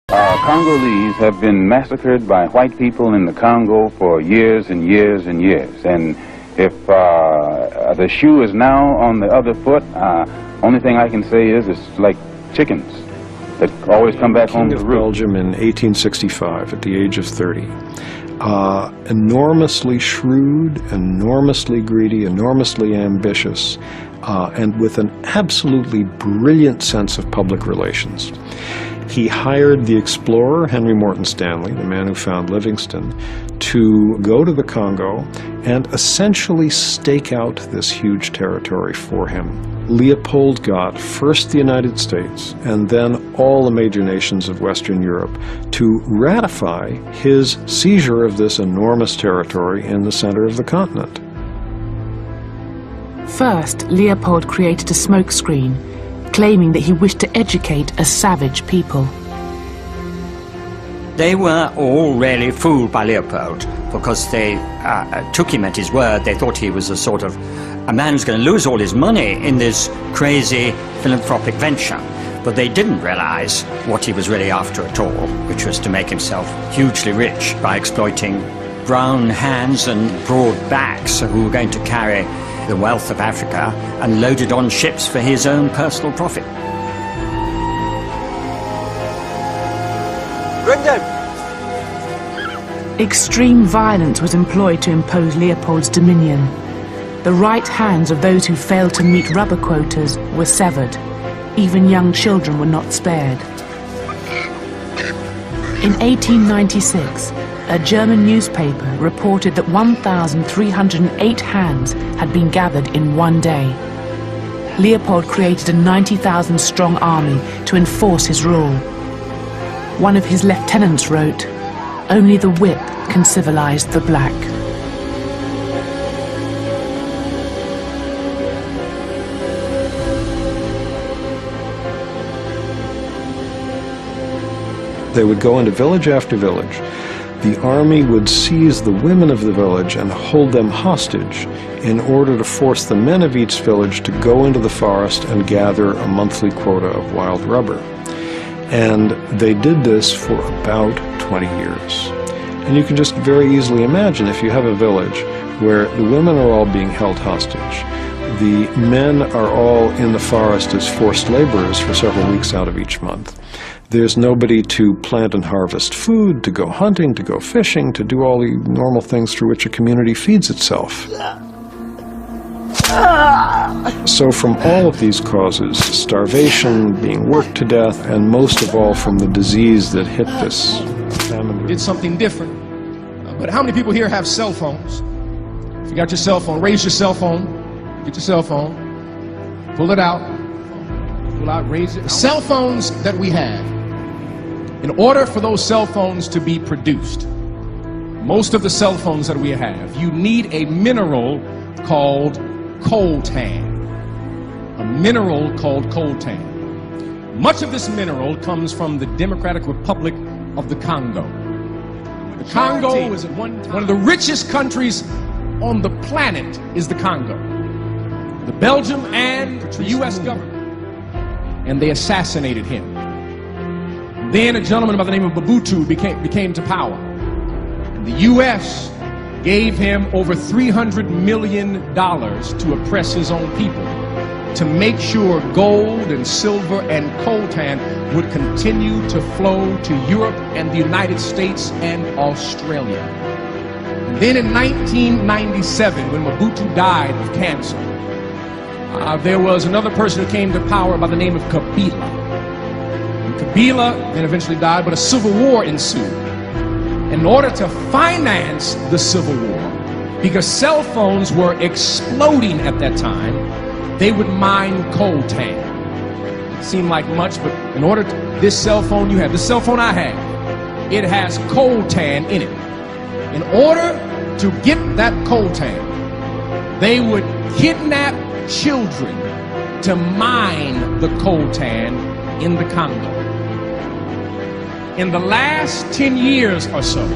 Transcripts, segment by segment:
Congolese have been massacred by white people in the Congo for years and years and years. And if the shoe is now on the other foot, only thing I can say is it's like chickens that always come back home to roost. Belgium in 1865 at the age of 30. Enormously shrewd, enormously greedy, enormously ambitious, and with an absolutely brilliant sense of public relations. He hired the explorer Henry Morton Stanley, the man who found Livingstone, to go to the Congo and essentially stake out this huge territory for him. Leopold got first the United States and then all the major nations of Western Europe to ratify his seizure of this enormous territory in the center of the continent. First, Leopold created a smokescreen, claiming that he wished to educate a savage people. They were all really fooled by Leopold because they took him at his word. They thought he was a man who's going to lose all his money in this crazy philanthropic venture. But they didn't realize what he was really after at all, which was to make himself hugely rich by exploiting brown hands and broad backs who were going to carry the wealth of Africa and load it on ships for his own personal profit. Bring them! Extreme violence was employed to impose Leopold's dominion. The right hands of those who failed to meet rubber quotas were severed. Even young children were not spared. In 1896, a German newspaper reported that 1,308 hands had been gathered in one day. Leopold created a 90,000-strong army to enforce his rule. One of his lieutenants wrote, "Only the whip can civilize the black." They would go into village after village. The army would seize the women of the village and hold them hostage in order to force the men of each village to go into the forest and gather a monthly quota of wild rubber. And they did this for about 20 years. And you can just very easily imagine if you have a village where the women are all being held hostage, the men are all in the forest as forced laborers for several weeks out of each month. There's nobody to plant and harvest food, to go hunting, to go fishing, to do all the normal things through which a community feeds itself. So from all of these causes, starvation, being worked to death, and most of all from the disease that hit this famine. Did something different. But how many people here have cell phones? If you got your cell phone, raise your cell phone. Get your cell phone. Pull it out. Pull out, raise it. The cell phones that we have, in order for those cell phones to be produced, most of the cell phones that we have, you need a mineral called coltan. A mineral called coltan. Much of this mineral comes from the Democratic Republic of the Congo. The Congo is one of the richest countries on the planet is the Congo. The Belgium and the U.S. government. And they assassinated him. Then a gentleman by the name of Bantou became to power. The U.S. gave him over $300 million to oppress his own people, to make sure gold and silver and coltan would continue to flow to Europe and the United States and Australia. And then in 1997, when Mobutu died of cancer, there was another person who came to power by the name of Kabila. And Kabila then eventually died, but a civil war ensued. In order to finance the civil war, because cell phones were exploding at that time, they would mine coltan. It seemed like much, but in order to, this cell phone you have, the cell phone I have, it has coltan in it. In order to get that coltan, they would kidnap children to mine the coltan in the Congo. In the last 10 years or so,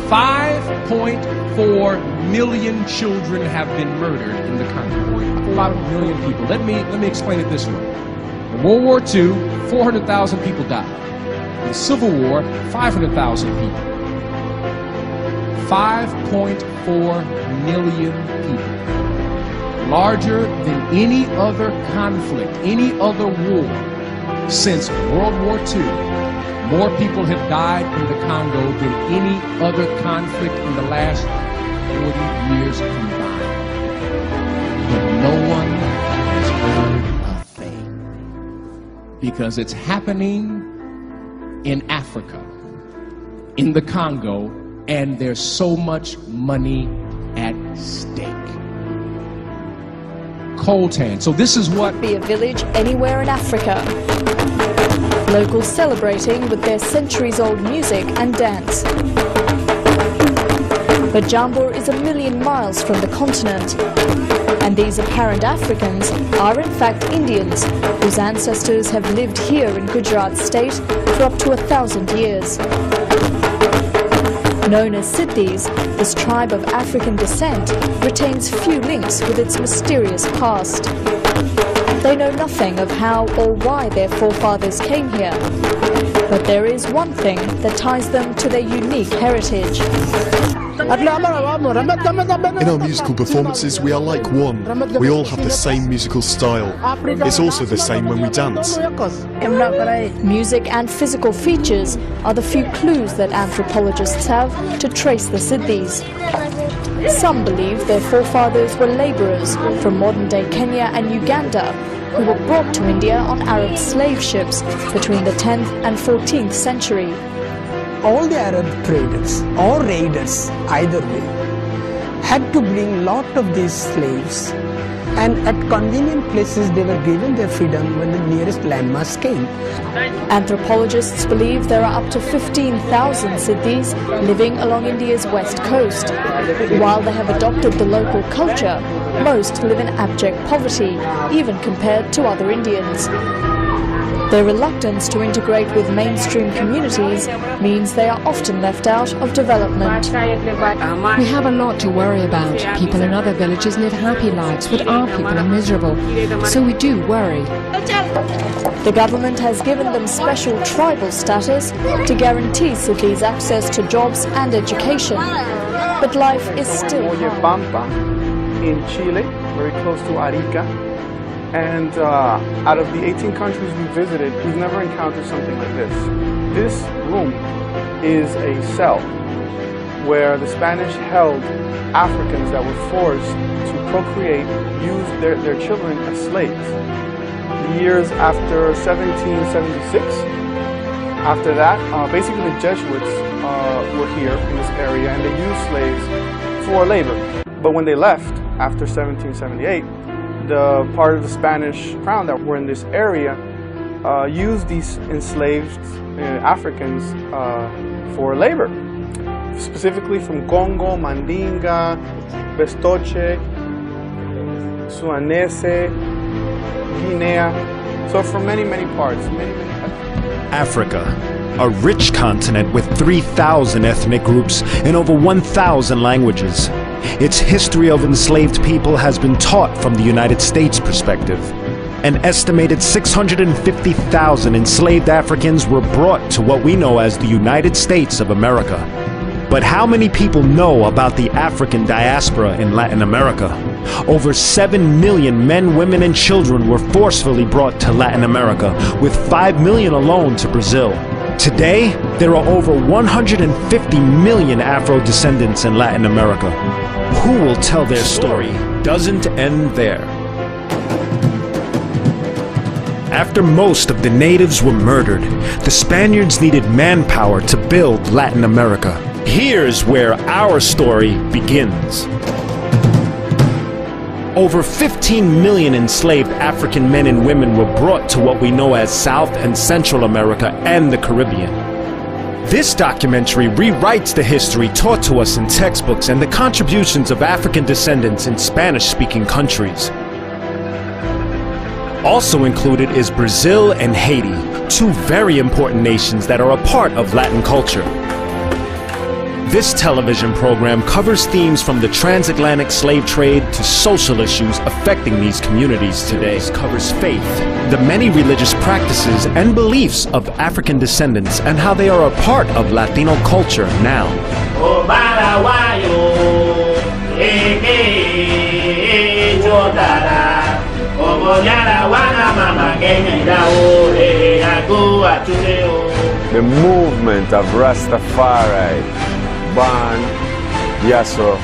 5.4 million children have been murdered in the Congo. 5 million people. Let me explain it this way. In World War II, 400,000 people died. In the Civil War, 500,000 people. 5.4 million people. Larger than any other conflict, any other war since World War II. More people have died in the Congo than any other conflict in the last 40 years combined. But no one has heard a thing. Because it's happening in Africa, in the Congo, and there's so much money at stake. Coltan. So this is what... Be a village anywhere in Africa. Locals celebrating with their centuries-old music and dance. But Jambur is a million miles from the continent. And these apparent Africans are in fact Indians, whose ancestors have lived here in Gujarat state for up to 1,000 years. Known as Siddhis, this tribe of African descent retains few links with its mysterious past. They know nothing of how or why their forefathers came here. But there is one thing that ties them to their unique heritage. In our musical performances, we are like one. We all have the same musical style. It's also the same when we dance. Music and physical features are the few clues that anthropologists have to trace the Siddhis. Some believe their forefathers were labourers from modern-day Kenya and Uganda who were brought to India on Arab slave ships between the 10th and 14th century. All the Arab traders or raiders, either way, had to bring lot of these slaves, and at convenient places they were given their freedom when the nearest landmass came. Anthropologists believe there are up to 15,000 Siddhis living along India's west coast. While they have adopted the local culture, most live in abject poverty, even compared to other Indians. Their reluctance to integrate with mainstream communities means they are often left out of development. We have a lot to worry about. People in other villages live happy lives, but our people are miserable. So we do worry. The government has given them special tribal status to guarantee Siddhis access to jobs and education. But life is still hard. In Chile, very close to Arica. And out of the 18 countries we visited, we've never encountered something like this. This room is a cell where the Spanish held Africans that were forced to procreate, use their children as slaves. Years after 1776, after that, basically the Jesuits were here in this area and they used slaves for labor. But when they left after 1778, the part of the Spanish crown that were in this area used these enslaved Africans for labor, specifically from Congo, Mandinga, Bestoche, Suanese, Guinea, so from many parts, many countries. Africa, a rich continent with 3,000 ethnic groups and over 1,000 languages. Its history of enslaved people has been taught from the United States perspective. An estimated 650,000 enslaved Africans were brought to what we know as the United States of America. But how many people know about the African diaspora in Latin America? Over 7 million men, women, and children were forcefully brought to Latin America, with 5 million alone to Brazil. Today, there are over 150 million Afro-descendants in Latin America. Who will tell their story doesn't end there. After most of the natives were murdered, the Spaniards needed manpower to build Latin America. Here's where our story begins. Over 15 million enslaved African men and women were brought to what we know as South and Central America and the Caribbean. This documentary rewrites the history taught to us in textbooks and the contributions of African descendants in Spanish-speaking countries. Also included is Brazil and Haiti, two very important nations that are a part of Latin culture. This television program covers themes from the transatlantic slave trade to social issues affecting these communities today. It covers faith, the many religious practices and beliefs of African descendants, and how they are a part of Latino culture now. The movement of Rastafari, Ban, Yasso,